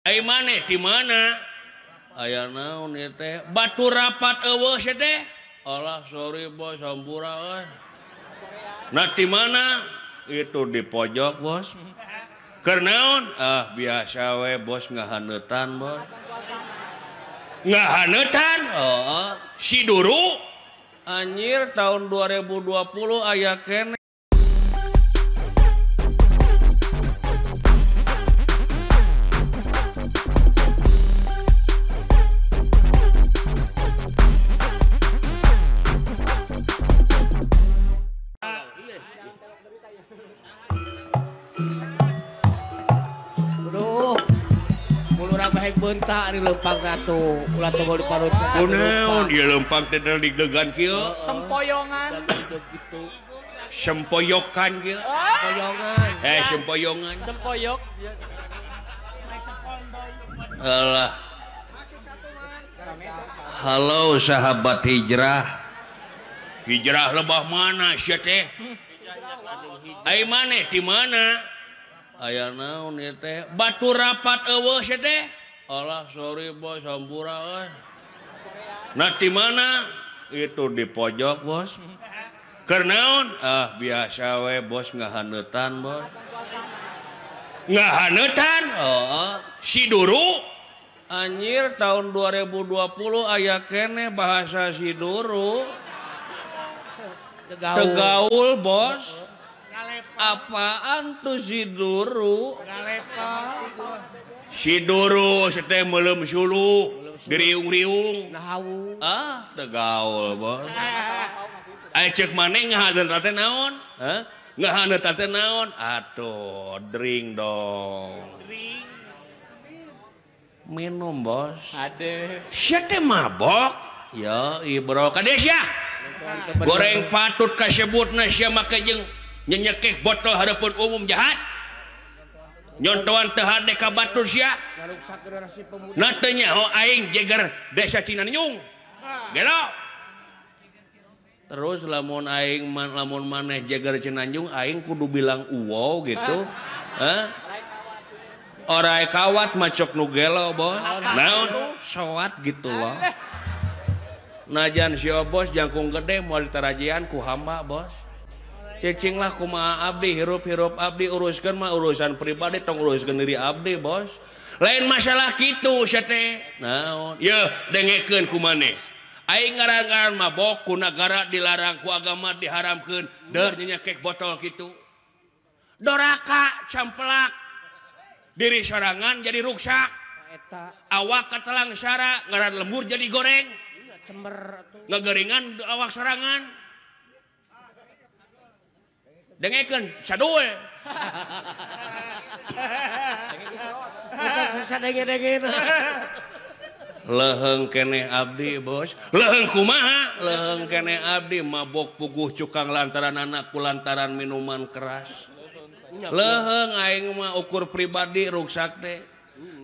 Ai maneh di mana? Aya naon ieu teh? Batu rapat eueuh sia teh. Alah sorry bos sampura euy. Nah di mana? Itu di pojok bos. Keur naon? Ah biasa we bos ngahaneutan bos. Ngahaneutan? Heeh. Si Duru anjir tahun 2020 aya keneh. Bentak di lempang ratu ulah tunggu di parut kunaon ieu lempang teh deg-degan kieu sempoyongan sempoyokan kieu sempoyongan sempoyok alah halo sahabat hijrah lebah mana sia teh ai maneh di mana aya naon ieu teh batu rapat eueuh sia teh. Alah sorry bos sampura euy. Nah di mana? Itu di pojok bos. Keur naon? Ah biasa we bos ngahaneutan bos. Ngahaneutan? Heeh. Si Duru anjir tahun 2020 aya keneh bahasa si Duru. Tegaul bos. Apaan tuh si Duru? Si Duru teh meuleum sulu diriung-riung ah tegaul bos aya ceuk maneh ngahaneutan teh naon hah ngahaneutan teh naon atuh drink dong minum bos ade sia teh mabok ya ibro kade sia goreng patut kasebutna sia make jeung nyenyekek botol hareupeun umum jahat nyontoan teu hade ka batur sia nah teu nyaho aing jeger desa Cinanjung gelo terus lamun aing lamun maneh jeger Cinanjung aing kudu bilang uwo gitu hah orai kawat macok nu gelo bos naon sowat gitu loh najan si bos jangkung gede moal ditarajian ku hamba bos cicing lah kumaha abdi hirup-hirup abdi uruskeun mah urusan pribadi tong uruskeun diri abdi bos lain masalah kitu sia teh naon yeuh dengekeun ku maneh aing ngarangan mabok ku nagara dilarang ku agama diharamkeun deur nyekek botol kitu doraka camplak diri sorangan jadi ruksak awak katelang sara ngaran lembur jadi goreng cember ngageringan awak sorangan dengekeun sadul susah denge-denge leheung keneh abdi bos leheung kumaha leheung keneh abdi mabok puguh cukang lantaran anak kulantaran minuman keras leheung aing mah ukur pribadi ruksak teh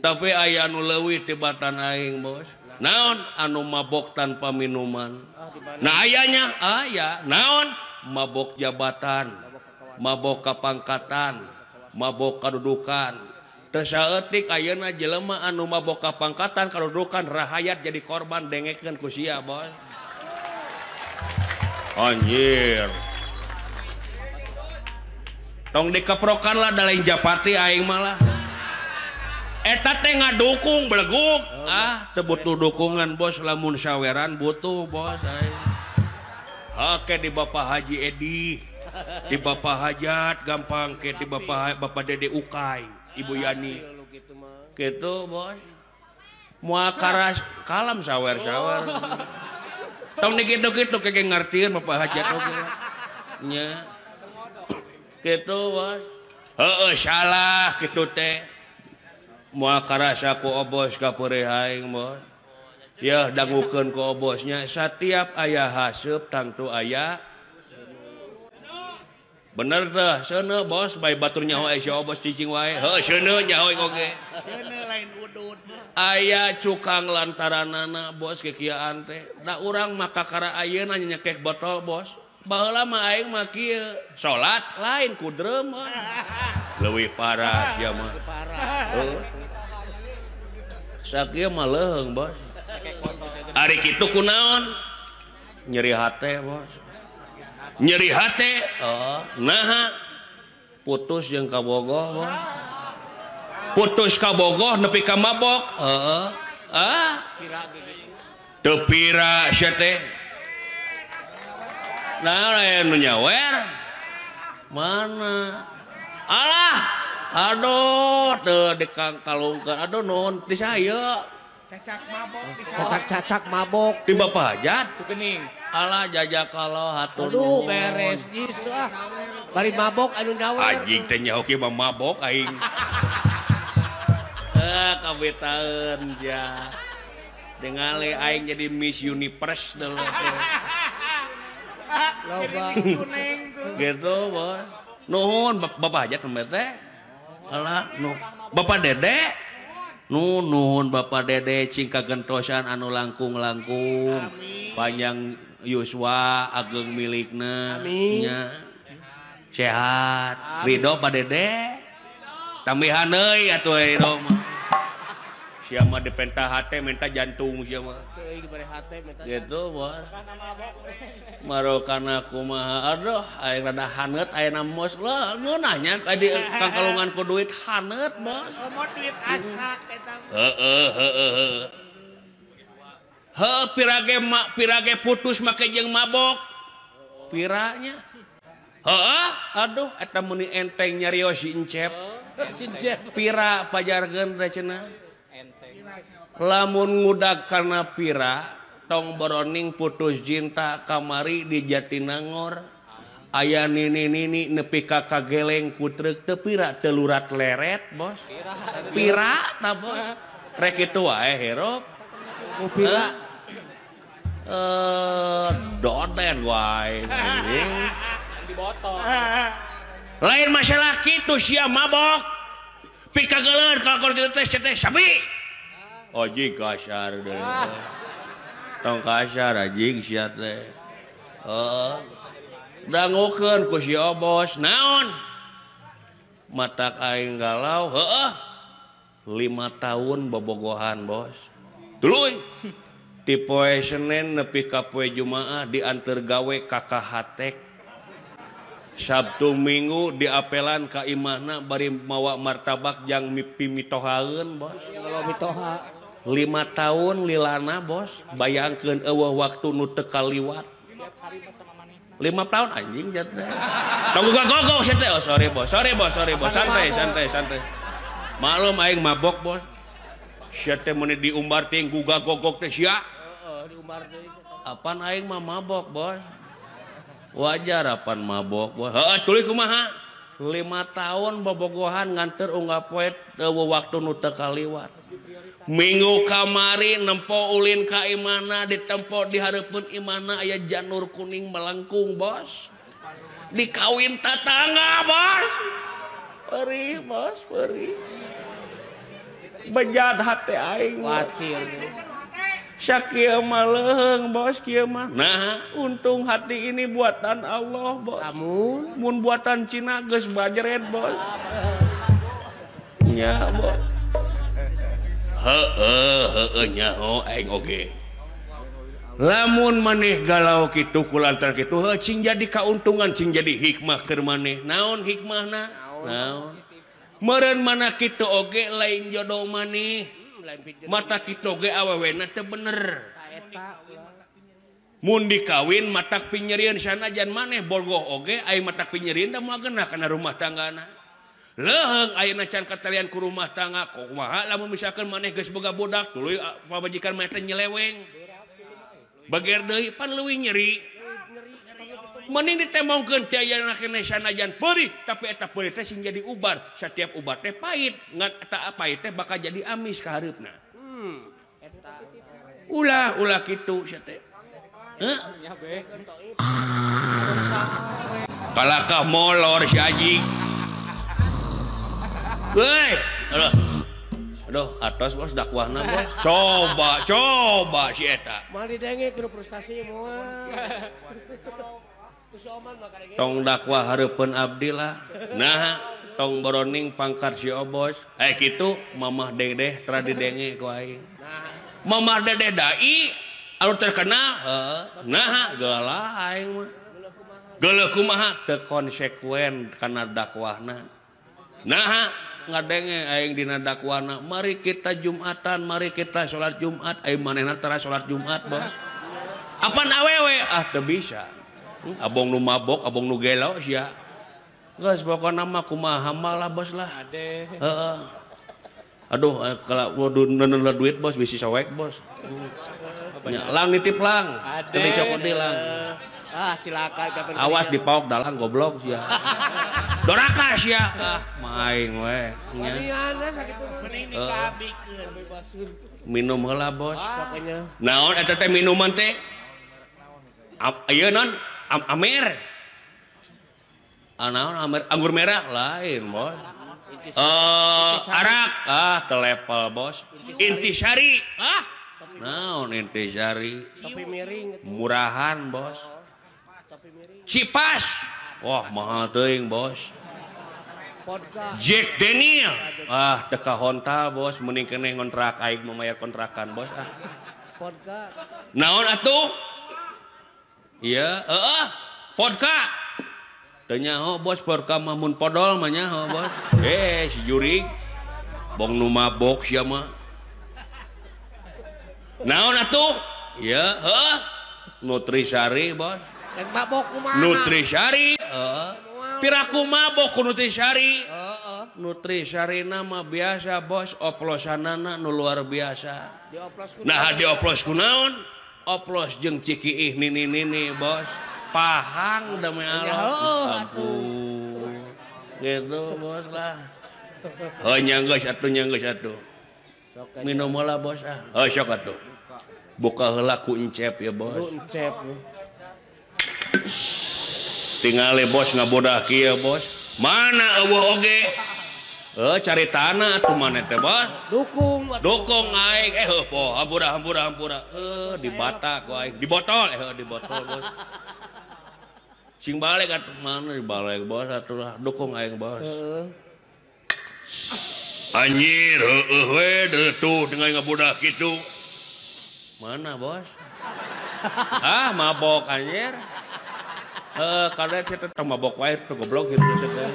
tapi aya anu leuwih tibatan aing bos naon anu mabok tanpa minuman nah ayanya aya naon mabok jabatan mabok kapangkatan mabok kadudukan teu saeutik ayeuna jelema anu mabok kapangkatan kadudukan rahayat jadi korban dengekeun ku sia bos anjir tong dikeprokan lah da lain japati aing malah eta teh ngadukung beleguk ah teu butuh dukungan bos lamun saweran butuh bos aing oke di Bapak Haji Edi di Bapak Hajat gampang ke di Bapak Dede Ukay Ibu Yani gitu bos moal karas kalam sawer-sawer tong dikitu-kitu kege ngartieun Bapak Hajat oge nya gitu bos heueuh salah kitu teh moal karasa ku obos ka peureuh aing bos ya dangukeun ku obosnya setiap aya haseup tangtu aya bener teh seuneu bos bae batur nyaho aya obos cicing wae heuh seuneu nyaho oge seuneu lain udud aya cukang lantaranana bos kekieuan teh da urang maka kara ayeuna nyekek botol bos baheula mah aing mah kieu salat lain ku dreum leuwih parah sia mah sakieu mah leuheung bos ari kitu kunaon nyeri hate bos nyeri hate nah putus jeung kabogoh bos putus kabogoh nepi ka mabok teu pira sia teh nah anu nyawer mana alah aduh teu dikalungkeun aduh nuhun di saya cacak mabok di bapak hajat tu kening alah jajakalo hatur aduh beres jis bari mabok anu nyawer anjing teh nyaho kieu mah mabok aing kabetaeun ja dengali aing jadi Miss Universe dulu loba gitu bos nuhun bapak hajat teh alah nu bapak dede nuhun bapak dede cing kagentosan anu langkung-langkung panjang yuswa ageng milikna nya sehat ridho pak dede tambihan deui atuh ridho mah sia mah dipenta hate minta jantung sia mah gitu bos marokana kumaha aduh aing rada haneut ayeuna mos lah ngeunahnya kang kalungan ku duit haneut bos mau duit asak eta pirage putus make jeung mabok piranya aduh eta meni enteng nyarios si encep pira pajargeun da cenah lamun ngudag karena pira tong boroning putus cinta kamari di Jatinangor aya nini nepi ka kageleng ku treuk teu pira teu lurat leret bos pira tah bos rek kitu wae herop pira doden wae di botol lain masalah kitu sia mabok pikageuleun kakor kitu teh sabi oji kasar deh tong kasar anjing sia teh dangukeun ku si Obos naon matak aing galau 5 tahun bobogohan bos tuluy ti poe Senin nepi ka poe Jumaah dianteur gawe ka Kahatek Sabtu Minggu diapelan ka imahna bari mawa martabak jang mitohaeun bos mitoha 5 tahun lilana bos bayangkeun eueuh waktu nu teu kaliwat 5 tahun anjing jatna tong gogok sia teh sorry bos santai maklum aing mabok bos sia teh meuni diumbar teh gugagogok teh sia diumbar deui apan aing mah mabok bos wajar apan mabok bos tuluy kumaha 5 tahun bobogohan nganter unggah poe waktu nu teu kaliwat minggu kamari nempo ulin ka imana ditempo di hareupeun imana aya janur kuning melengkung bos dikawin tatangga bos perih bejat hati aing khawatir sakieu mah leuheung bos kieu mah nah untung hati ini buatan Allah bos mun buatan Cina geus bajret bos nya bos heueuh nyaho aing oge lamun maneh galau kitu kulantaran kitu cing jadi kauntungan cing jadi hikmah keur maneh naon hikmahna naon meureun mana kitu oge lain jodoh maneh mata kitu oge awewena teu bener mun dikawin matak pinyerieun sanajan maneh bogoh oge ai matak pinyerieun da moal geunah kana rumah tanggana leuheung ayeuna can katalian ku rumah tangga kumaha lamun misalkan maneh geus boga budak tuluy pabajikan maneh teh nyeleweng bager deui pan leuwih nyeri mending ditemongkeun teh ayeuna keneh sanajan perih tapi eta perih teh sing jadi ubar setiap ubar teh pahit ngan eta pahit teh bakal jadi amis ka hareupna eta ulah kitu sia teh kalakah molor si anjing. Woi, aduh, atos bos dakwahna bos. Coba si eta. Mal didenge kudu frustasi moal. Tong dakwah hareupeun abdi lah. Nah, tong boroning pangkat si Obos. Gitu Mamah Dedeh tra didenge ku aing. Mamah Dedeh dai anu terkenal nah geula aing mah. Geuleuh kumaha teu konsekuen kana dakwahna. Nah ngadenge aing dina dakwahna mari kita Jumatan, mari kita salat Jumat, aing manehna tara salat Jumat, Bos. Apan awewe teu bisa. Abong nu mabok, abong nu gelo sia. Geus pokona mah kumaha malah Bos lah. Heeh. Aduh kalau neuneuh duit Bos bisi sawek Bos. Lang nitip lang. Teu dicokot lang. Cilaka gaten. Awas dipaok dalang goblok sia. Doraka sia. Maing we. Maniana sakitu Mending dikabikeun bebasun. Minum heula Bos. Pokoknya. Naon eta teh minuman teh? Ieu non Amer. Naon Amer anggur merah lain Bos. Arak telepel Bos. Intisari naon intisari? Topi miring. Murahan Bos. Topi miring. Cipas wah mahal teuing Bos. Vodka. Jack Daniel teu kahontal Bos mending keneh ngontrak aing memayar kontrakan Bos Vodka. Naon atuh? Iya vodka. Teu nyaho Bos vodka mah mun podol mah nyaho Bos. Si jurig bong nu mabok sia mah. Naon atuh? Iya Nutrisari Bos. Rek mabok kumaha? Nutrisari piraku mabok ku Nutrisari. Nutrisari nama biasa Bos, oplosanana nu luar biasa. Dioplos ku. Nah dioplos ku naon? Oplos jeung cikiih nini Bos. Pahang da me Allah. Ampun. Gitu Bos lah. Nyanggeus atuh. Minum heula Bos sok atuh. Buka heula ku encep ya Bos. Encep. Tingale Bos ngabodah kieu Bos. Mana eueuh oge? Caritana atuh maneh teh Bos. Dukung aing poh hampura. Dibata ku aing. Di botol Bos. Sing balik atuh mana dibalik Bos atuh lah dukung aing Bos. Anjir we tuh dengan ngabodah kitu. Mana Bos? Mabok anjir. Kada kita teu mabok wae teu goblok hirup teh.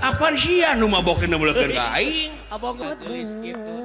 Apaan sia nu mabok neuleukeun ka aing? Abang geus kitu.